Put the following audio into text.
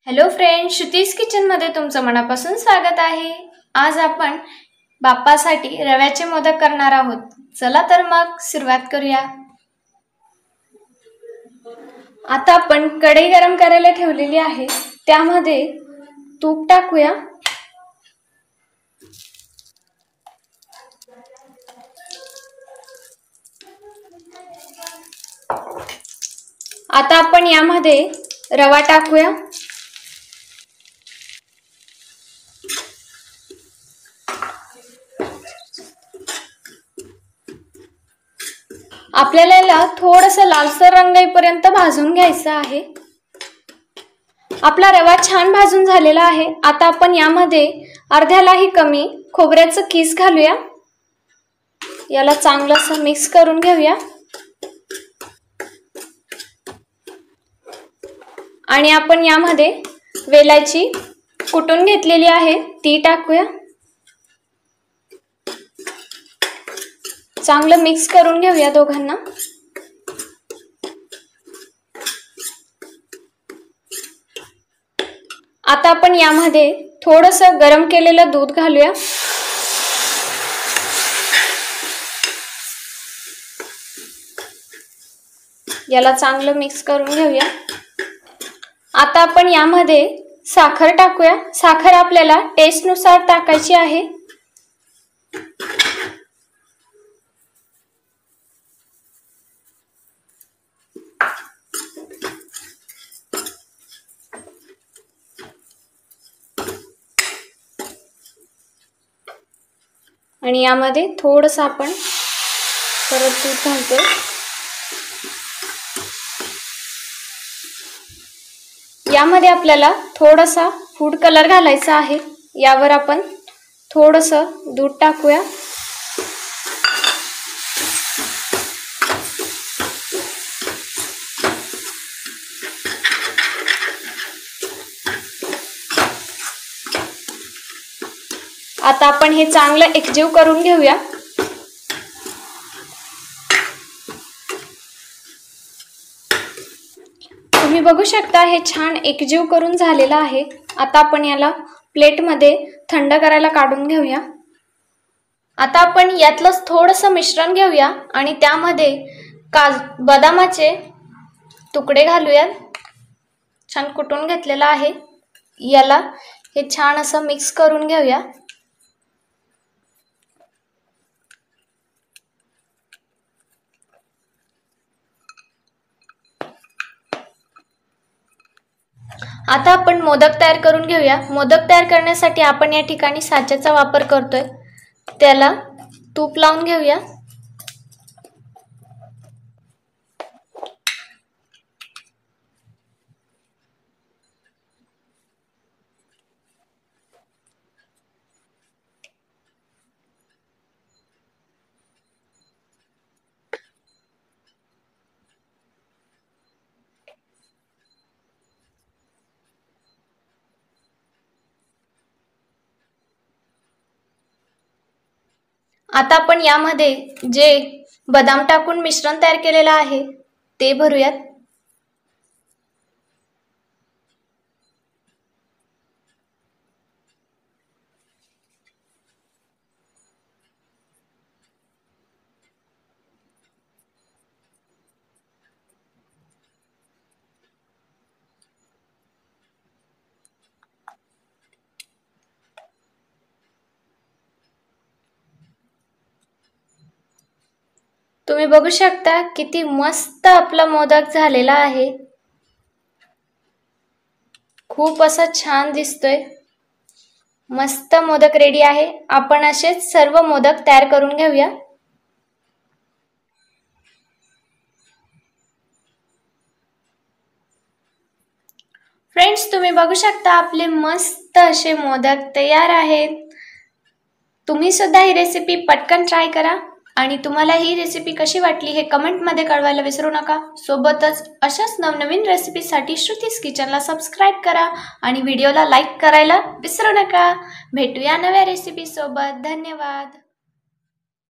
Hello friends, Shruti's kitchen मध्ये तुमचं मनापासून स्वागत आहे। आज आपण बाप्पासाठी रव्याचे मोदक करणार आहोत। चला तर मग सुरुवात करूया। आता आपण कढई गरम करायला ठेवलेली आहे, त्यामध्ये तूप टाकूया। आता आपण यामध्ये रवा टाकूया। आपल्याला याला थोडंसं लालसर रंग येईपर्यंत भाजून घ्यायचं आहे। आपला रवा छान भाजून झालेला आहे। आता आपण यामध्ये अर्ध्यालाही कमी खोबऱ्याचं किस घालूया। याला चांगलंसं मिक्स करून घेऊया आणि आपण यामध्ये वेलायची कुटून घेतलेली आहे ती टाकूया। चांगलं मिक्स करून घेऊया दोघांना। आता आपण यामध्ये थोडंसं गरम केलेलं दूध घालूया। याला चांगलं मिक्स करून घेऊया। आता आपण यामध्ये साखर टाकूया। साखर आपल्याला टेस्टनुसार टाकायची आहे। आणि यामध्ये थोडंसं आपण परत दूध घालतोय। यामध्ये आपल्याला थोडासा फूड कलर घालायचा आहे। यावर आपण थोडंसं दूध टाकूया। आता आपण हे चांगलं एकजीव करून घेऊया। तुम्ही बघू शकता हे छान एकजीव करून झालेलं आहे। आता आपण याला प्लेटमध्ये थंड करायला काढून घेऊया। आता आपण यातलंच थोडंसं मिश्रण घेऊया आणि त्यामध्ये बदामाचे तुकडे घालूया। छान कुटून घेतलेला आहे। याला हे छान असं मिक्स करून घेऊया। आता आपण मोदक तयार करून घेऊया। मोदक तयार करण्यासाठी आपण या ठिकाणी साच्याचा वापर करतोय। त्याला तूप लावून घेऊया। आता आपण यामध्ये जे बदाम टाकून मिश्रण तयार केलेलं आहे ते भरूयात। तुम्ही बघू शकता किती मस्त आपला मोदक झालेला आहे। खूप असा छान दिसतोय। मस्त मोदक रेडी आहे। आपण असेच सर्व मोदक तयार करून घेऊया। फ्रेंड्स, तुम्ही बघू शकता आपले मस्त असे मोदक तयार आहेत। तुम्ही सुद्धा ही रेसिपी पटकन ट्राय करा आणि तुम्हाला ही रेसिपी कशी वाटली हे कमेंट मध्ये कळवायला विसरू नका। सोबतच अशाच नवनवीन रेसिपीसाठी श्रुतीज किचनला सबस्क्राइब करा आणि व्हिडिओला लाईक करायला विसरू नका। भेटूया नव्या रेसिपी सोबत। धन्यवाद।